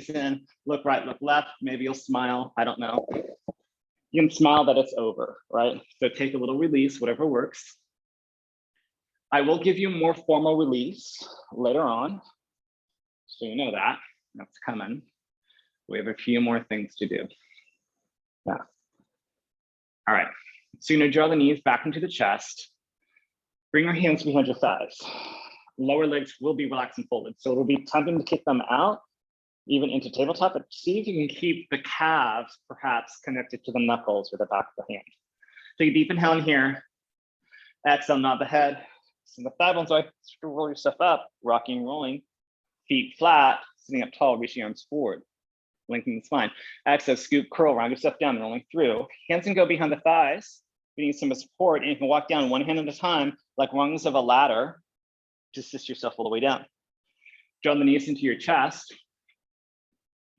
knees in, look right, look left. Maybe you'll smile, I don't know. You can smile that it's over, right? So take a little release, whatever works. I will give you more formal release later on. So you know that, that's coming. We have a few more things to do. Yeah. All right, so you're gonna draw the knees back into the chest. Bring your hands behind your thighs. Lower legs will be relaxed and folded. So it'll be tempting to kick them out, even into tabletop, but see if you can keep the calves perhaps connected to the knuckles or the back of the hand. Take a deep inhale in here. Exhale, nod the head. Send the thigh bones away, roll yourself up, rocking and rolling. Feet flat, sitting up tall, reaching arms forward. Lengthening the spine. Exhale, scoop, curl, round yourself down, rolling through. Hands can go behind the thighs. You need some support, and you can walk down one hand at a time, like rungs of a ladder, to assist yourself all the way down. Draw the knees into your chest.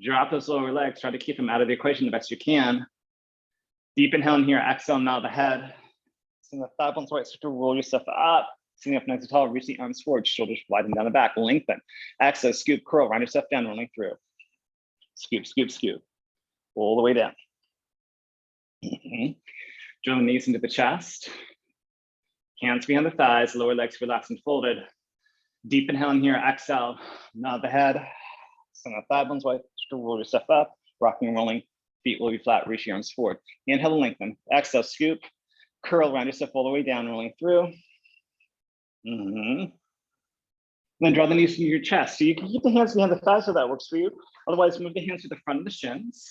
Drop those lower legs, try to keep them out of the equation the best you can. Deep inhale in here, exhale, nod the head. Send the thigh bones away, start to roll yourself up. Sitting up nice and tall, reach the arms forward, shoulders widen down the back, lengthen. Exhale, scoop, curl, round yourself down, rolling through. Scoop, scoop, scoop, all the way down. Draw the knees into the chest. Hands behind the thighs, lower legs relaxed and folded. Deep inhale in here, exhale, nod the head. Send the thigh bones wide, roll yourself up, rocking and rolling. Feet will be flat, reach your arms forward. Inhale and lengthen. Exhale, scoop, curl, round yourself all the way down, rolling through. Then draw the knees into your chest. So you can keep the hands behind the thighs if that works for you. Otherwise, move the hands to the front of the shins.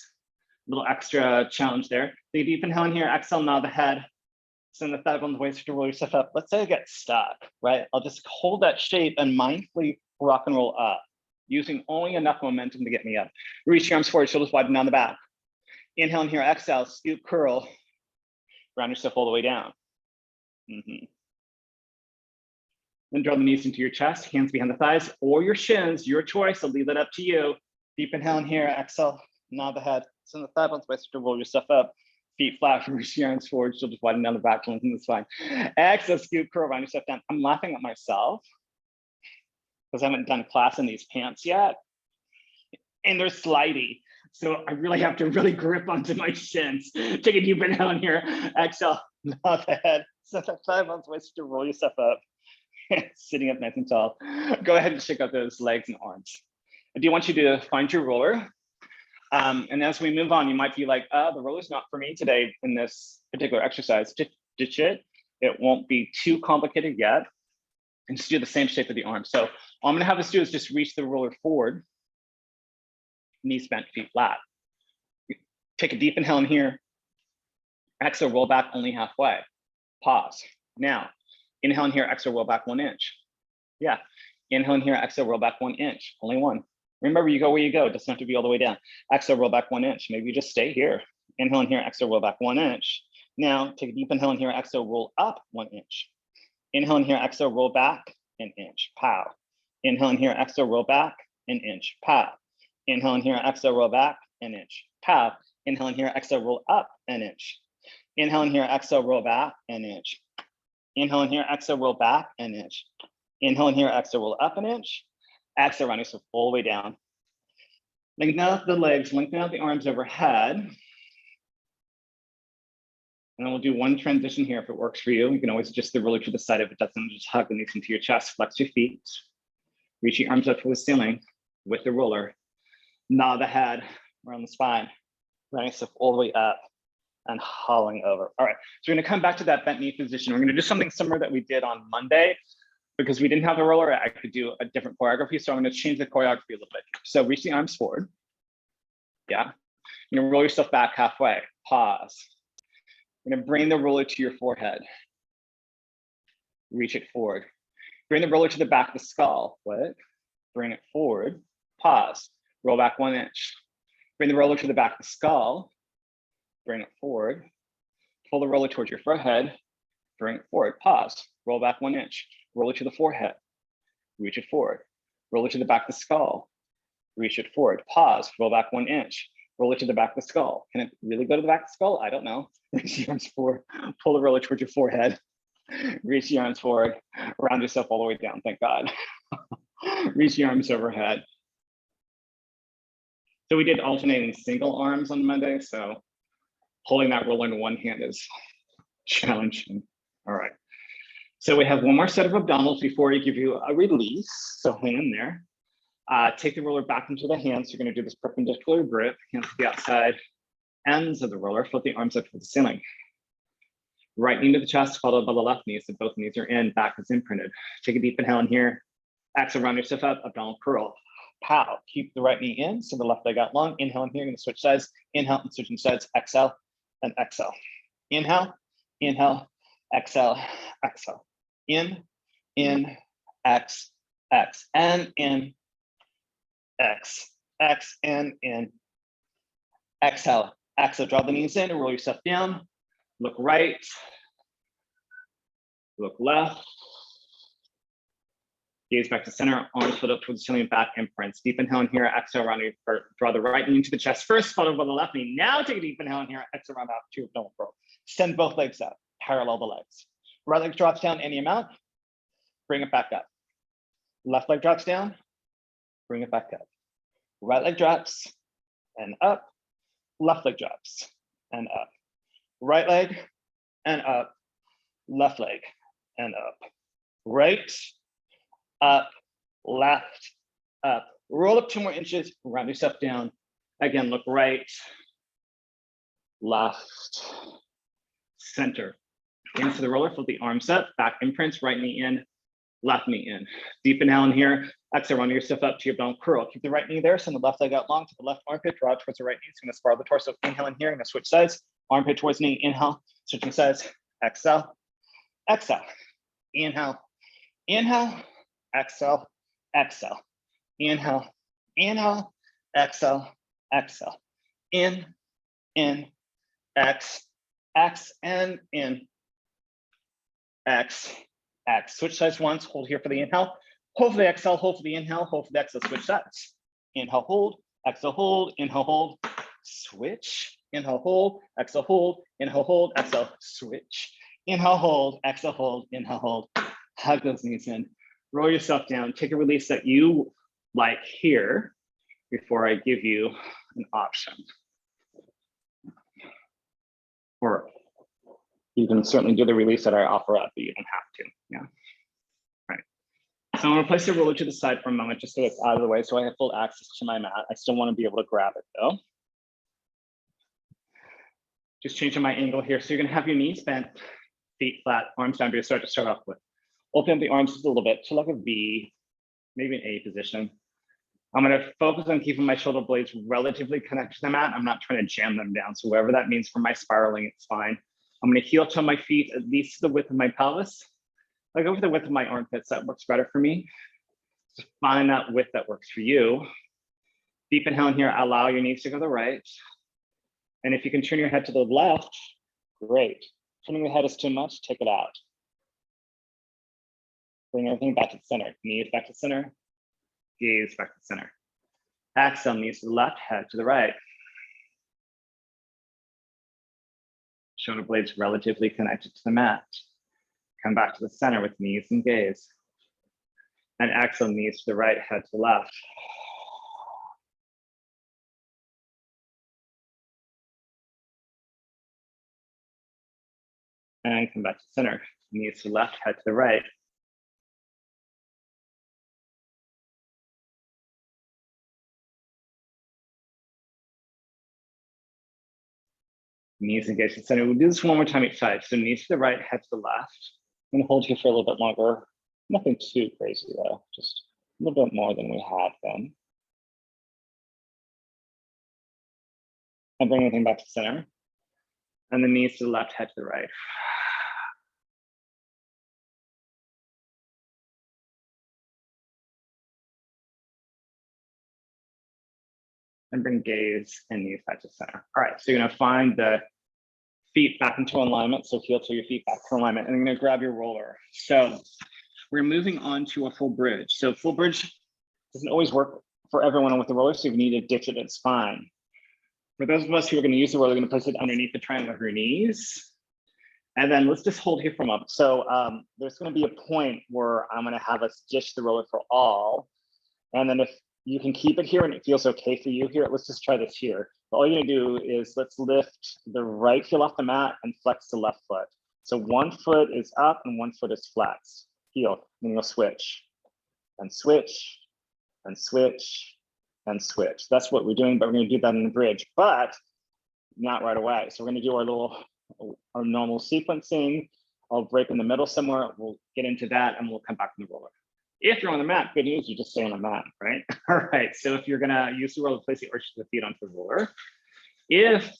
A little extra challenge there. Take a deep inhale in here, exhale, nod the head. Send the thigh bones away, start to roll yourself up. Let's say I get stuck, right? I'll just hold that shape and mindfully rock and roll up, using only enough momentum to get me up. Reach your arms forward, shoulders widen down the back. Inhale in here, exhale, scoop, curl. Round yourself all the way down. Then draw the knees into your chest, hands behind the thighs or your shins, your choice. I'll leave that up to you. Deep inhale in here, exhale, nod the head. Send the thigh bones away, start to roll yourself up. Feet flat, reach your arms forward, shoulders widen down the back, lengthen the spine. Exhale, scoop, curl, round yourself down. I'm laughing at myself because I haven't done class in these pants yet. And they're slidey. So I really have to really grip onto my shins. Take a deep inhale in here. Exhale, nod the head. Send the thigh bones away, start to roll yourself up. Sitting up nice and tall. Go ahead and shake out those legs and arms. I do want you to find your roller. And as we move on, you might be like, the roller's not for me today in this particular exercise. Ditch it. It won't be too complicated yet. And just do the same shape of the arm. So all I'm gonna have us do is just reach the roller forward. Knees bent, feet flat. Take a deep inhale in here. Exhale, roll back only halfway. Pause. Now, inhale in here, exhale, roll back 1 inch. Yeah, inhale in here, exhale, roll back 1 inch, only one. Remember, you go where you go, it doesn't have to be all the way down. Exhale, roll back 1 inch, maybe you just stay here. Inhale in here, exhale, roll back 1 inch. Now, take a deep inhale in here, exhale, roll up 1 inch. Inhale in here, exhale, roll back 1 inch, pow. Inhale in here, exhale, roll back 1 inch, pow. Inhale in here, exhale, roll back 1 inch, pow. Inhale in here, exhale, roll up 1 inch. Inhale in here, exhale, roll back 1 inch. Inhale in here, exhale, roll back 1 inch. Inhale in here, exhale, roll up 1 inch. Exhale, round yourself all the way down. Lengthen out the legs, lengthen out the arms overhead. And then we'll do one transition here if it works for you. You can always adjust the roller to the side if it doesn't. Just hug the knees into your chest, flex your feet. Reach your arms up to the ceiling with the roller. Nod the head around the spine. Round yourself all the way up and hauling over. All right, so we're gonna come back to that bent knee position. We're gonna do something similar that we did on Monday. Because we didn't have a roller, I could do a different choreography. So I'm gonna change the choreography a little bit. So reach the arms forward. Yeah, you're gonna roll yourself back halfway, pause. You're gonna bring the roller to your forehead. Reach it forward. Bring the roller to the back of the skull. What? Bring it forward, pause. Roll back 1 inch. Bring the roller to the back of the skull. Bring it forward. Pull the roller towards your forehead. Bring it forward, pause. Roll back 1 inch. Roll it to the forehead. Reach it forward. Roll it to the back of the skull. Reach it forward. Pause. Roll back 1 inch. Roll it to the back of the skull. Can it really go to the back of the skull? I don't know. Reach your arms forward. Pull the roller towards your forehead. Reach your arms forward. Round yourself all the way down. Thank God. Reach your arms overhead. So we did alternating single arms on Monday. So holding that roller in one hand is challenging. All right. So we have one more set of abdominals before we give you a release. So hang in there. Take the roller back into the hands. You're going to do this perpendicular grip, hands to the outside ends of the roller, float the arms up to the ceiling. Right knee to the chest, followed by the left knee, so both knees are in, back is imprinted. Take a deep inhale in here. Exhale, round yourself up, abdominal curl. Pow, keep the right knee in, so the left leg out long. Inhale in here, you're gonna switch sides. Inhale and switching sides, exhale and exhale. Inhale, inhale, exhale, exhale. In, X, and in, X, and in. Exhale, exhale, draw the knees in and roll yourself down. Look right, look left. Gaze back to center, arms foot up towards the ceiling, back imprints. Deep inhale in here, exhale, round your, draw the right knee into the chest first, followed by the left knee. Now take a deep inhale in here, exhale, round out to abdominal curl. Send both legs up, parallel the legs. Right leg drops down any amount, bring it back up. Left leg drops down, bring it back up. Right leg drops and up, left leg drops and up. Right leg and up, left leg and up. Right, up, left, up. Roll up 2 more inches, round yourself down. Again, look right, left, center. Hands to the roller, float the arms up, back imprints, right knee in, left knee in. Deep inhale in here, exhale, round yourself up to your abdominal curl. Keep the right knee there, send the left leg out long to the left armpit, draw it towards the right knee. It's gonna spiral the torso. Inhale in here, I'm gonna switch sides. Armpit towards knee, inhale, switching sides, exhale, exhale, inhale, inhale, exhale, exhale, inhale, inhale, exhale, exhale, in, X, and in, X, X. Switch sides once, hold here for the inhale, hold for the exhale, hold for the inhale, hold for the exhale, switch sides. Inhale, hold, inhale, hold, switch, inhale, hold, inhale, hold, exhale, switch. Inhale, hold, inhale, hold. Hug those knees in, roll yourself down, take a release that you like here before I give you an option. Or you can certainly do the release that I offer up, but you don't have to, yeah. Right. So I'm gonna place the roller to the side for a moment, just so it's out of the way, so I have full access to my mat. I still wanna be able to grab it though. Just changing my angle here. So you're gonna have your knees bent, feet flat, arms down, to start off with. Open up the arms just a little bit to like a V, maybe an A position. I'm gonna focus on keeping my shoulder blades relatively connected to the mat. I'm not trying to jam them down. So wherever that means for my spiraling, it's fine. I'm gonna heel toe my feet at least the width of my pelvis. I go for the width of my armpits, that works better for me. Just find that width that works for you. Deep inhale in here, allow your knees to go to the right. And if you can turn your head to the left, great. Turning your head is too much, take it out. Bring everything back to the center. Knees back to center, gaze back to center. Exhale, knees to the left, head to the right. Shoulder blades relatively connected to the mat. Come back to the center with knees and gaze. And exhale, knees to the right, head to the left. And come back to center. Knees to the left, head to the right. Knees engaged to the center. We'll do this one more time each side. So knees to the right, head to the left. I'm gonna hold here for a little bit longer. Nothing too crazy though, just a little bit more than we had then. And bring everything back to center. And the knees to the left, head to the right. And bring gaze and knees back to center. All right, so you're gonna find the feet back into alignment. So heel to your feet back to alignment, and you're gonna grab your roller. So we're moving on to a full bridge. So full bridge doesn't always work for everyone with the roller, so if you need to ditch it, it's fine. For those of us who are gonna use the roller, we're gonna place it underneath the triangle of your knees. And then let's just hold here for a moment. So there's gonna be a point where I'm gonna have us ditch the roller for all. And then if You can keep it here and it feels okay for you here. Let's just try this here. All you're gonna do is let's lift the right heel off the mat and flex the left foot. So one foot is up and one foot is flat. Heel, then you'll switch and switch and switch and switch. That's what we're doing, but we're gonna do that in the bridge, but not right away. So we're gonna do our normal sequencing. I'll break in the middle somewhere. We'll get into that and we'll come back to the roller. If you're on the mat, good news, you just stay on the mat, right? All right, so if you're gonna use the roller, place the arches of the feet onto the roller. If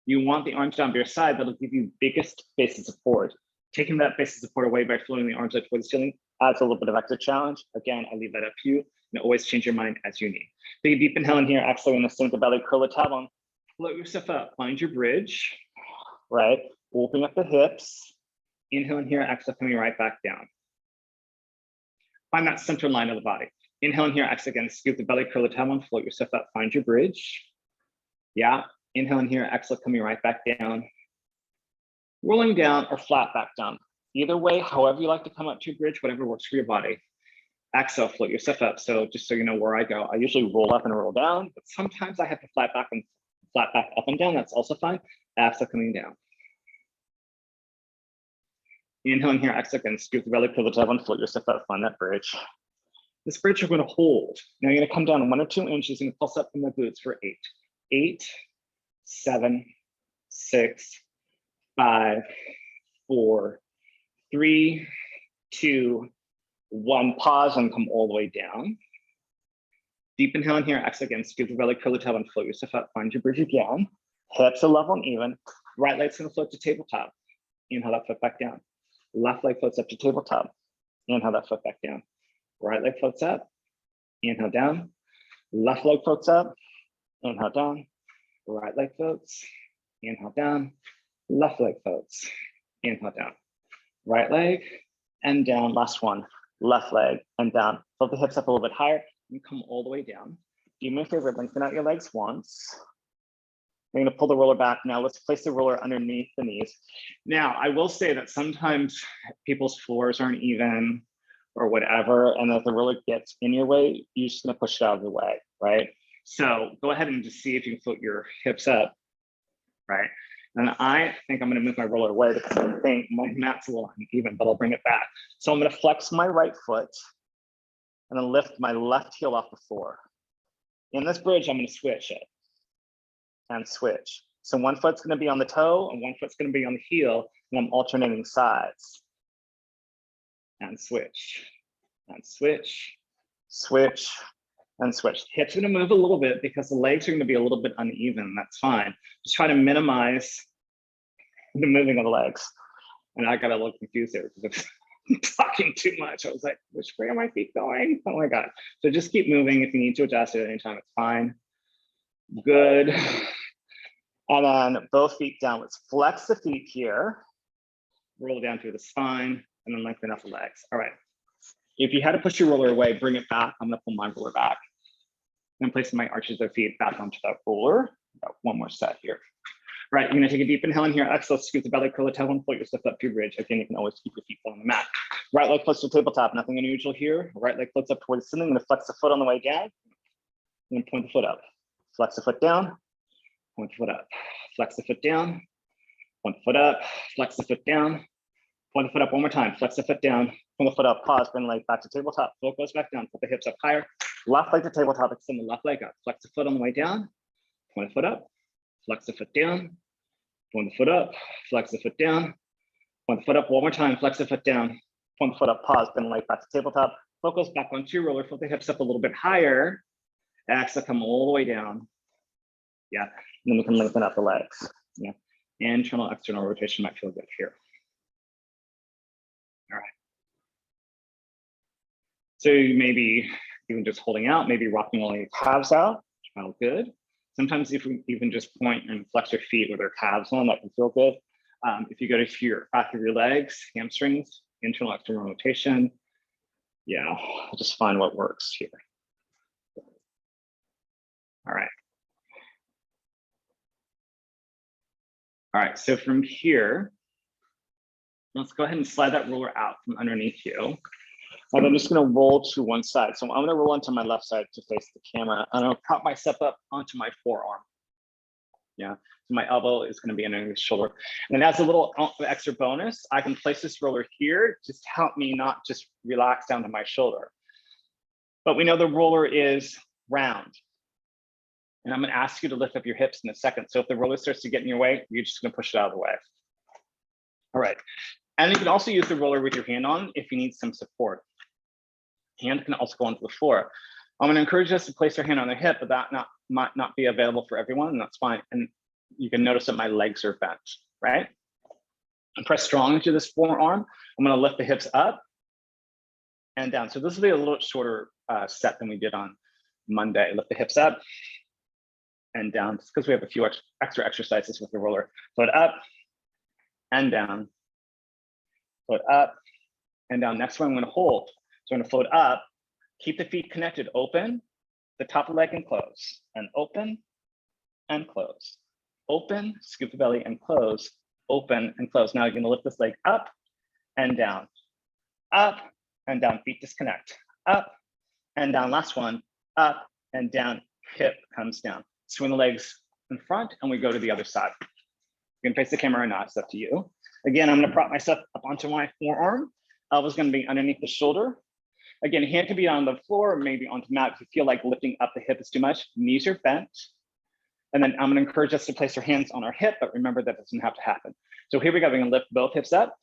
you want the arms down by your side, that'll give you biggest base of support. Taking that base of support away by floating the arms up towards the ceiling adds a little bit of extra challenge. Again, I leave that up to you, and always change your mind as you need. Take a deep inhale in here, exhale in the sink the belly, curl the tailbone, float yourself up, find your bridge, right? Open up the hips, inhale in here, exhale coming right back down. Find that center line of the body. Inhale in here, exhale again, scoop the belly, curl the tailbone, float yourself up, find your bridge. Yeah, inhale in here, exhale coming right back down. Rolling down or flat back down. Either way, however you like to come up to your bridge, whatever works for your body. Exhale, float yourself up. So just so you know where I go, I usually roll up and roll down, but sometimes I have to flat back up and down. That's also fine. Exhale coming down. Inhale in here, exhale again, scoop the belly, curl the tailbone, float yourself up, find that bridge. This bridge you're going to hold. Now you're going to come down 1 or 2 inches and pulse up from the glutes for 8. 8, 7, 6, 5, 4, 3, 2, 1. Pause and come all the way down. Deep inhale in here, exhale again, scoop the belly, curl the tailbone, float yourself up, find your bridge again. Hips are level and even. Right leg's going to float to tabletop. Inhale that foot back down. Left leg floats up to tabletop. Inhale that foot back down. Right leg floats up. Inhale down. Left leg floats up. Inhale down. Right leg floats. Inhale down. Left leg floats. Inhale down. Right leg and down. Last one. Left leg and down. Float the hips up a little bit higher and come all the way down. Do me a favor, lengthen out your legs once. We're going to pull the roller back. Now let's place the roller underneath the knees. Now, I will say that sometimes people's floors aren't even or whatever, and if the roller gets in your way, you're just going to push it out of the way, right? So go ahead and just see if you can float your hips up, right? And I think I'm going to move my roller away because I think my mat's a little uneven, but I'll bring it back. So I'm going to flex my right foot and then lift my left heel off the floor. In this bridge, I'm going to switch it. And switch. So one foot's going to be on the toe and one foot's going to be on the heel, and I'm alternating sides. And switch, and switch, switch, and switch. Hips are going to move a little bit because the legs are going to be a little bit uneven. That's fine. Just try to minimize the moving of the legs. And I got a little confused there because I'm talking too much. I was like, which way are my feet going? Oh my God. So just keep moving. If you need to adjust it at any time, it's fine. Good. And then both feet down. Let's flex the feet here. Roll down through the spine and then lengthen up the legs. All right. If you had to push your roller away, bring it back. I'm going to pull my roller back. I'm placing my arches of feet back onto that roller. Got one more set here. All right, you're going to take a deep inhale in here. Exhale, scoop the belly, curl the tailbone, float yourself up to your bridge. Again, you can always keep your feet on the mat. Right leg floats to tabletop. Nothing unusual here. Right leg floats up towards the ceiling. I'm going to flex the foot on the way down. And point the foot up. Flex the foot down. Point the foot up. Flex the foot down. Point the foot up. Flex the foot down. Point the foot up one more time. Flex the foot down. Point the foot up. Pause. Bring the leg back to tabletop. Foot goes back down. Put the hips up higher. Left leg to tabletop. Extend the left leg up. Flex the foot on the way down. Point the foot up. Flex the foot down. Point the foot up. Flex the foot down. Point the foot up one more time. Flex the foot down. Point the foot up. Pause. Bring the leg back to tabletop. Foot goes back onto your roller. Foot the hips up a little bit higher. Exhale, come all the way down. Yeah. And then we can lengthen up the legs. Yeah. Internal, external rotation might feel good here. All right. So maybe even just holding out, maybe rocking all your calves out. Feel good. Sometimes if we even just point and flex your feet with their calves on, that can feel good. If you go to your back of your legs, hamstrings, internal, external rotation. Yeah, just find what works here. All right. All right, so from here, let's go ahead and slide that roller out from underneath you. And I'm just going to roll to one side. So I'm going to roll onto my left side to face the camera. I'm going to prop myself up onto my forearm. Yeah, so my elbow is going to be under the shoulder. And then as a little extra bonus, I can place this roller here just to help me not just relax down to my shoulder. But we know the roller is round. And I'm going to ask you to lift up your hips in a second. So if the roller starts to get in your way, you're just going to push it out of the way. All right. And you can also use the roller with your hand on if you need some support. Hand can also go onto the floor. I'm going to encourage us to place our hand on their hip, but that might not be available for everyone, and that's fine. And you can notice that my legs are bent, right? And press strong into this forearm. I'm going to lift the hips up and down. So this will be a little shorter set than we did on Monday. Lift the hips up and down, just because we have a few extra exercises with the roller. Float up and down. Float up and down. Next one, I'm going to hold. So I'm going to float up. Keep the feet connected, open, the top of the leg and close, and open and close. Open, scoop the belly and close, open and close. Now you're gonna lift this leg up and down, feet disconnect, up and down. Last one, up and down, hip comes down. Swing the legs in front and we go to the other side. You can face the camera or not, it's up to you. Again, I'm gonna prop myself up onto my forearm. Elbow's gonna be underneath the shoulder. Again, hand can be on the floor or maybe onto the mat if you feel like lifting up the hip is too much. Knees are bent. And then I'm going to encourage us to place our hands on our hip, but remember that doesn't have to happen. So here we go. We're going to lift both hips up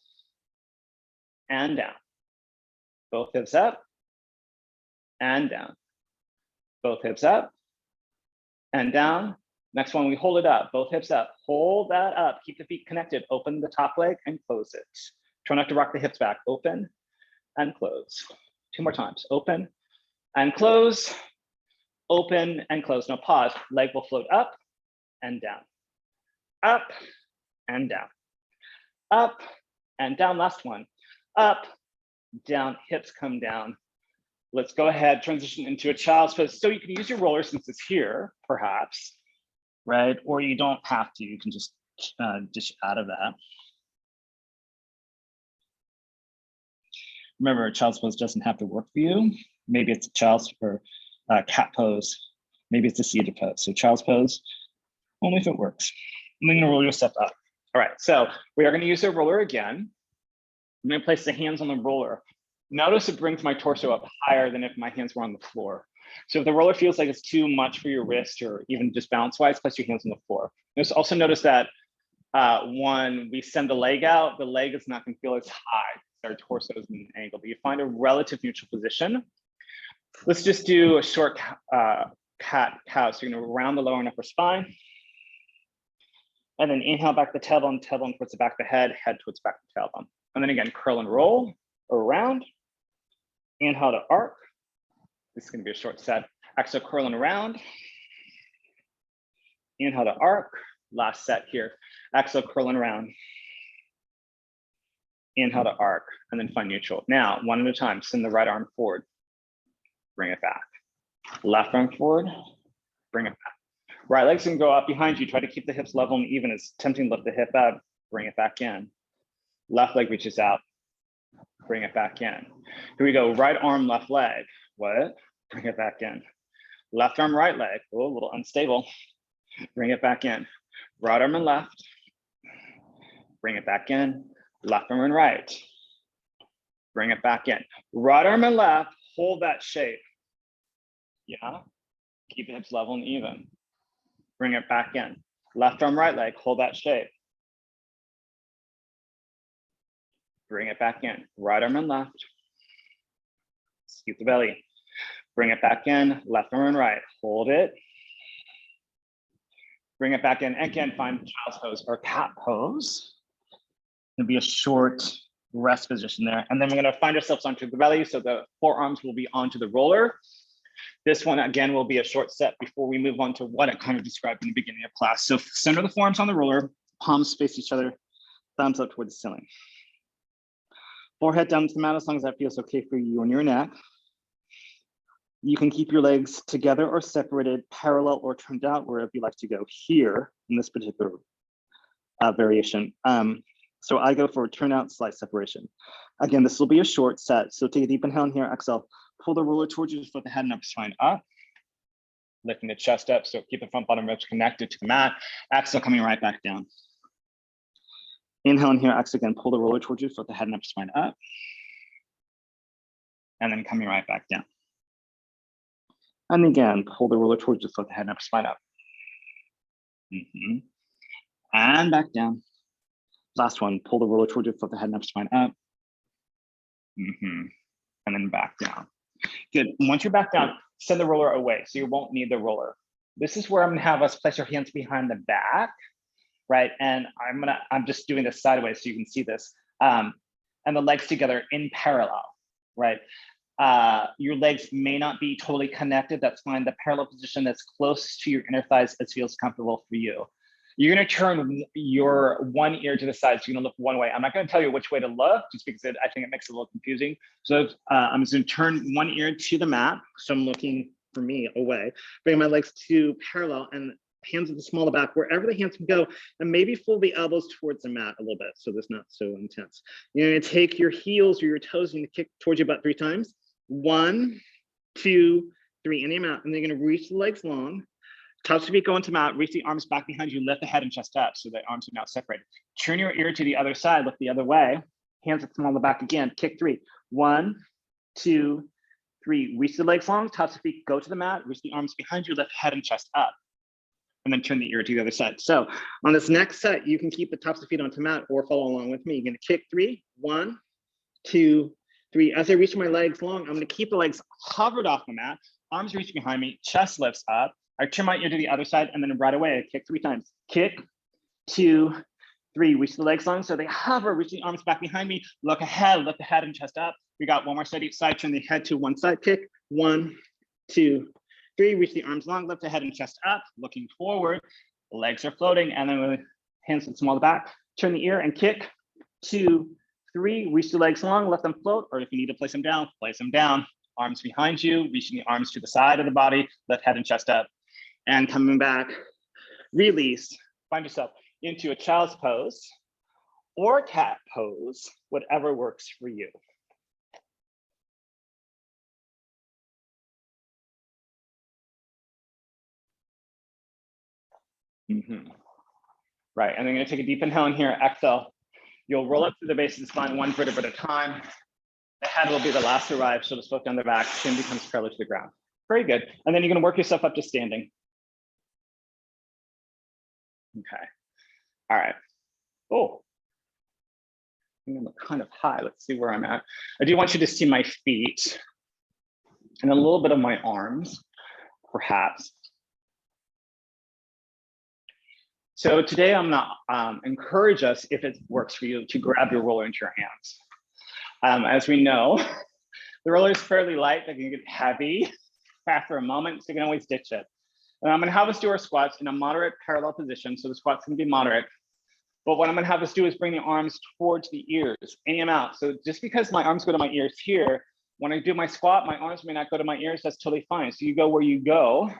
and down. Both hips up and down. Both hips up and down. Next one, we hold it up. Both hips up. Hold that up. Keep the feet connected. Open the top leg and close it. Try not to rock the hips back. Open and close. 2 more times. Open and close, open and close. Now pause. Leg will float up and down, up and down, up and down. Last one. Up, down, hips come down. Let's go ahead, transition into a child's pose. So you can use your roller since it's here, perhaps, right? Or you don't have to. You can just dish out of that. Remember, a child's pose doesn't have to work for you. Maybe it's a child's or cat pose. Maybe it's a seated pose. So child's pose, only if it works. And then you're gonna roll yourself up. All right, so we are gonna use the roller again. I'm gonna place the hands on the roller. Notice it brings my torso up higher than if my hands were on the floor. So if the roller feels like it's too much for your wrist or even just balance-wise, place your hands on the floor. Also notice that when we send the leg out, the leg is not gonna feel as high. Our torso is in an angle, but you find a relative neutral position. Let's just do a short cat-cow. So you're gonna round the lower and upper spine. And then inhale back the tailbone towards the back of the head towards the back of the tailbone. And then again, curl and roll around. Inhale to arc. This is gonna be a short set. Exhale, curl and around. Inhale to arc. Last set here. Exhale, curl and around. Inhale to arc, and then find neutral. Now, one at a time, send the right arm forward, bring it back. Left arm forward, bring it back. Right leg's gonna go up behind you. Try to keep the hips level and even. It's tempting to lift the hip up, bring it back in. Left leg reaches out, bring it back in. Here we go, right arm, left leg. What? Bring it back in. Left arm, right leg. Oh, a little unstable. Bring it back in. Right arm and left. Bring it back in. Left arm and right. Bring it back in. Right arm and left, hold that shape. Yeah, keep the hips level and even. Bring it back in. Left arm, right leg, hold that shape. Bring it back in. Right arm and left. Scoop the belly. Bring it back in. Left arm and right, hold it. Bring it back in. Again, find child's pose or cat pose. It'll be a short rest position there. And then we're gonna find ourselves onto the belly. So the forearms will be onto the roller. This one, again, will be a short set before we move on to what I kind of described in the beginning of class. So center the forearms on the roller, palms face each other, thumbs up towards the ceiling. Forehead down to the mat as long as that feels okay for you and your neck. You can keep your legs together or separated, parallel or turned out, wherever you like to go here in this particular variation. So I go for a turnout slight separation. Again, this will be a short set. So take a deep inhale in here, exhale, pull the roller towards you, foot the head and upper spine up, lifting the chest up. So keep the front bottom ribs connected to the mat. Exhale, coming right back down. Inhale in here, exhale again, pull the roller towards you, foot the head and upper spine up, and then coming right back down. And again, pull the roller towards you, foot the head and upper spine up. And back down. Last one, pull the roller towards you, foot the head and upper spine up. And then back down. Good. Once you're back down, send the roller away so you won't need the roller. This is where I'm gonna have us place our hands behind the back, right? And I'm just doing this sideways so you can see this. And the legs together in parallel, right? Your legs may not be totally connected. That's fine. The parallel position that's close to your inner thighs as feels comfortable for you. You're going to turn your one ear to the side. So you're going to look one way. I'm not going to tell you which way to look just because I think it makes it a little confusing. So I'm just going to turn one ear to the mat. So I'm looking for me away, bring my legs to parallel and hands at the small of the back, wherever the hands can go, and maybe fold the elbows towards the mat a little bit. So that's not so intense. You're going to take your heels or your toes and kick towards you about 3 times. 1, 2, 3, and the mat. And then you're going to reach the legs long. Tops of feet go into mat, reach the arms back behind you, lift the head and chest up so the arms are now separated. Turn your ear to the other side, look the other way. Hands at the small of the back again, kick 3. 1, 2, 3. Reach the legs long, tops of feet go to the mat, reach the arms behind you, lift head and chest up. And then turn the ear to the other side. So on this next set, you can keep the tops of feet onto mat or follow along with me. You're going to kick 3. 1, 2, 3. As I reach my legs long, I'm going to keep the legs hovered off the mat, arms reach behind me, chest lifts up. I turn my ear to the other side and then right away, I kick 3 times. Kick, 2, 3. Reach the legs long so they hover, reach the arms back behind me, look ahead, lift the head and chest up. We got one more set each side, turn the head to one side, kick, 1, 2, 3. Reach the arms long, lift the head and chest up, looking forward, legs are floating, and then with hands to the small of the back, turn the ear and kick, 2, 3. Reach the legs long, let them float, or if you need to place them down, arms behind you, reaching the arms to the side of the body, lift head and chest up. And coming back, release, find yourself into a child's pose or cat pose, whatever works for you. Right, and then you're gonna take a deep inhale in here, exhale. You'll roll up through the base of the spine, 1 vertebra at a time. The head will be the last to arrive, so the float down the back, chin becomes parallel to the ground. Very good, and then you're gonna work yourself up to standing. Okay, all right. Oh, I'm kind of high. Let's see where I'm at. I do want you to see my feet and a little bit of my arms, perhaps. So today I'm gonna encourage us, if it works for you, to grab your roller into your hands. As we know, the roller is fairly light, they can get heavy after a moment, so you can always ditch it. And I'm gonna have us do our squats in a moderate parallel position, so the squats can be moderate. But what I'm gonna have us do is bring the arms towards the ears, any amount. So just because my arms go to my ears here, when I do my squat, my arms may not go to my ears, that's totally fine. So you go where you go,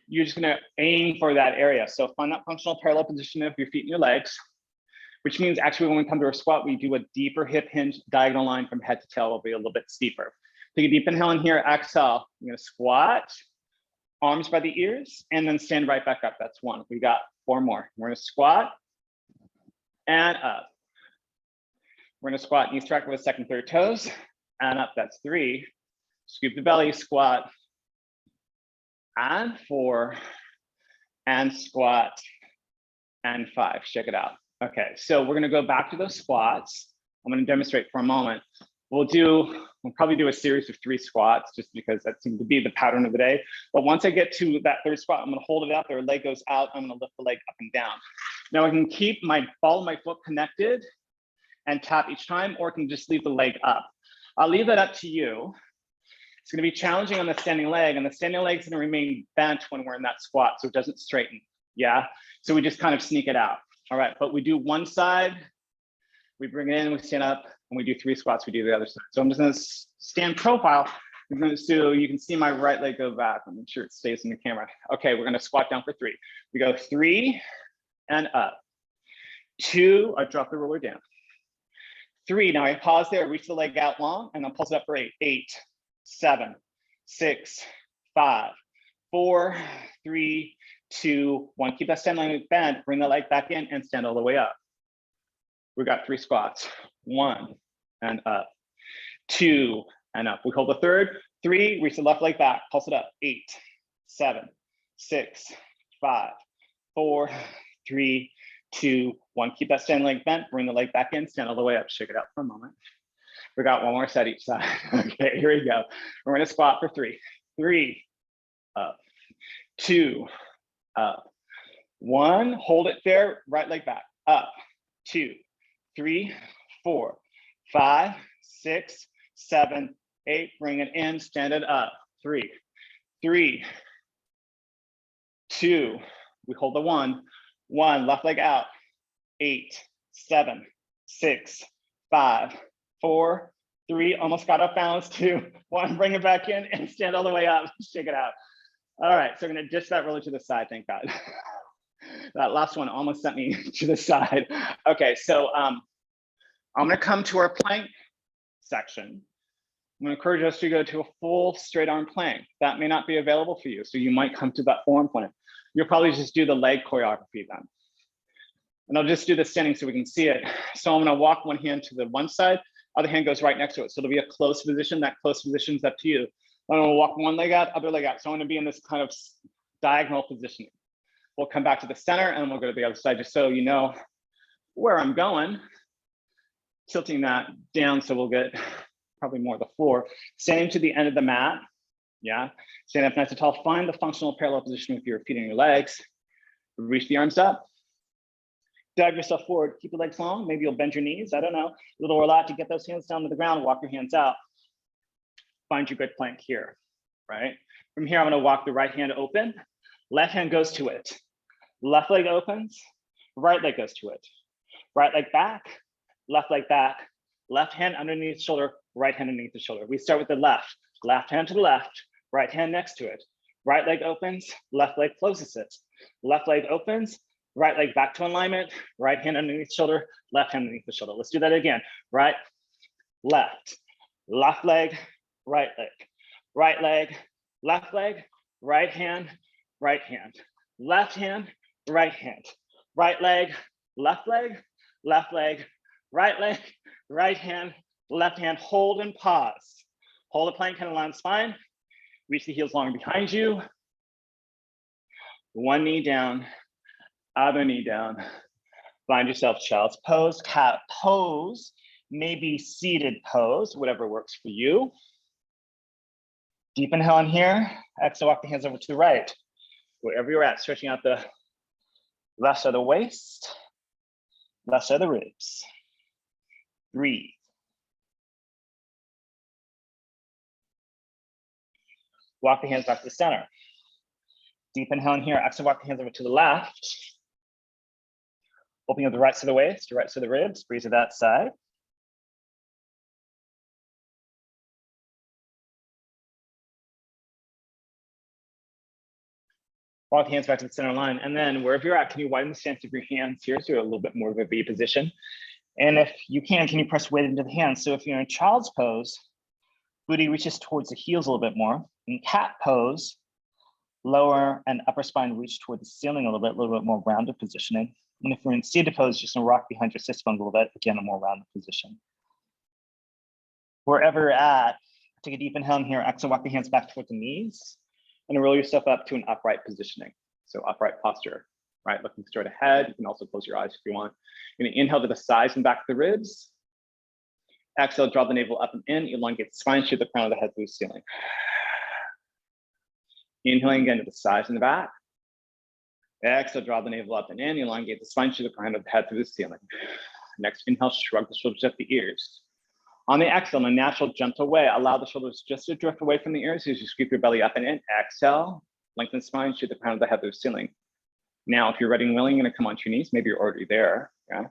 you're just gonna aim for that area. So find that functional parallel position of your feet and your legs, which means actually when we come to our squat, we do a deeper hip hinge diagonal line from head to tail will be a little bit steeper. Take a deep inhale in here, exhale. I'm gonna squat, arms by the ears, and then stand right back up. That's 1. We got 4 more. We're gonna squat and up. We're gonna squat, knees track with 2nd, 3rd toes, and up, that's 3. Scoop the belly, squat, and 4, and squat, and 5. Check it out. Okay, so we're gonna go back to those squats. I'm gonna demonstrate for a moment. We'll probably do a series of 3 squats just because that seemed to be the pattern of the day. But once I get to that 3rd squat, I'm gonna hold it out there, leg goes out, I'm gonna lift the leg up and down. Now I can keep my ball of my foot connected and tap each time, or I can just leave the leg up. I'll leave that up to you. It's gonna be challenging on the standing leg, and the standing leg is gonna remain bent when we're in that squat, so it doesn't straighten, yeah? So we just kind of sneak it out. All right, but we do one side, we bring it in, we stand up, and we do 3 squats, we do the other side. So I'm just gonna stand profile. I'm gonna do, you can see my right leg go back. I'm make sure it stays in the camera. Okay, we're gonna squat down for 3. We go 3 and up, 2, I drop the roller down. 3, now I pause there, reach the leg out long, and I'll pulse it up for 8. 8, 7, 6, 5, 4, 3, 2, 1. Keep that stand line bend, bring the leg back in and stand all the way up. We got 3 squats. 1 and up. 2 and up. We hold the third. 3, reach the left leg back, pulse it up. 8, 7, 6, 5, 4, 3, 2, 1. Keep that stand leg bent, bring the leg back in, stand all the way up, shake it out for a moment. We got 1 more set each side. Okay, here we go. We're gonna squat for 3. 3, up, 2, up, 1, hold it there, right leg back, up, 2, 3, 4, 5, 6, 7, 8, bring it in, stand it up, 3, 3, 2, we hold the 1, left leg out, 8, 7, 6, 5, 4, 3, almost got off balance, 2, 1, bring it back in and stand all the way up, shake it out. All right, so we're gonna ditch that roller to the side, thank God. That last one almost sent me to the side. Okay, so I'm gonna come to our plank section. I'm gonna encourage us to go to a full straight arm plank. That may not be available for you, so you might come to that full arm plank. You'll probably just do the leg choreography then. And I'll just do the standing so we can see it. So I'm gonna walk one hand to the one side, other hand goes right next to it. So it'll be a close position. That close position is up to you. I'm gonna walk one leg out, other leg out. So I'm gonna be in this kind of diagonal positioning. We'll come back to the center and we'll go to the other side just so you know where I'm going. Tilting that down so we'll get probably more of the floor. Standing to the end of the mat. Yeah, stand up nice and tall. Find the functional parallel position with your feet and your legs. Reach the arms up. Dive yourself forward. Keep your legs long. Maybe you'll bend your knees. I don't know. A little or a lot to get those hands down to the ground. Walk your hands out. Find your good plank here, right? From here, I'm gonna walk the right hand open. Left hand goes to it. Left leg opens. Right leg goes to it. Right leg back. Left leg back. Left hand underneath the shoulder. Right hand underneath the shoulder. We start with the left. Left hand to the left. Right hand next to it. Right leg opens. Left leg closes it. Left leg opens. Right leg back to alignment. Right hand underneath the shoulder. Left hand underneath the shoulder. Let's do that again. Right, left. Left leg, right leg. Right leg, left leg. Right hand, right hand. Left hand, right hand. Right leg, left leg. Left leg, right leg. Right hand, left hand. Hold and pause. Hold the plank, kind of line spine. Reach the heels long behind you. One knee down, other knee down. Find yourself child's pose, cat pose, maybe seated pose, whatever works for you. Deep inhale in here. Exhale, walk the hands over to the right. Wherever you're at, stretching out the left side of the waist, left side of the ribs. Breathe. Walk the hands back to the center. Deep inhale in here. Exhale, walk the hands over to the left. Opening up the right side of the waist, right side of the ribs. Breathe to that side. Walk the hands back to the center line. And then wherever you're at, can you widen the stance of your hands here so you're a little bit more of a V position? And if you can you press weight into the hands? So if you're in child's pose, booty reaches towards the heels a little bit more. In cat pose, lower and upper spine reach toward the ceiling a little bit more rounded positioning. And if you're in seated pose, just gonna rock behind your sit bones a little bit, again, a more rounded position. Wherever you're at, take a deep inhale in here, exhale, walk the hands back towards the knees, and roll yourself up to an upright positioning. So upright posture, right? Looking straight ahead. You can also close your eyes if you want. You're gonna inhale to the sides and back of the ribs. Exhale, draw the navel up and in, elongate the spine, shoot the crown of the head through the ceiling. Inhaling again to the sides and the back. Exhale, draw the navel up and in, elongate the spine, shoot the crown of the head through the ceiling. Next inhale, shrug the shoulders up the ears. On the exhale, in a natural, gentle way, allow the shoulders just to drift away from the ears as you scoop your belly up and in. Exhale, lengthen the spine, shoot the crown of the head through the ceiling. Now, if you're ready and willing, you're gonna come onto your knees. Maybe you're already there, yeah?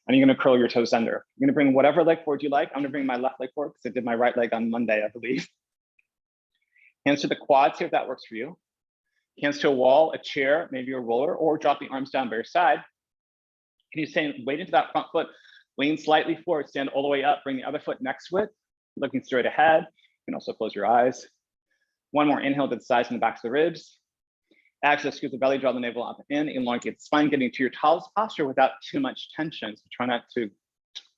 And you're gonna curl your toes under. You're gonna bring whatever leg forward you like. I'm gonna bring my left leg forward because I did my right leg on Monday, I believe. Hands to the quads here if that works for you. Hands to a wall, a chair, maybe a roller, or drop the arms down by your side. Can you stand, weight into that front foot, lean slightly forward, stand all the way up, bring the other foot next to it, looking straight ahead. You can also close your eyes. One more inhale to the sides and the backs of the ribs. Exhale, scoop the belly, draw the navel up in, elongate the spine, getting to your tallest posture without too much tension. So try not to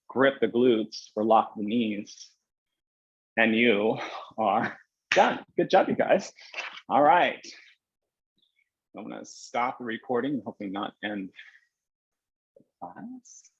grip the glutes or lock the knees. And you are done. Good job, you guys. All right. I'm gonna stop the recording and hopefully not end the class.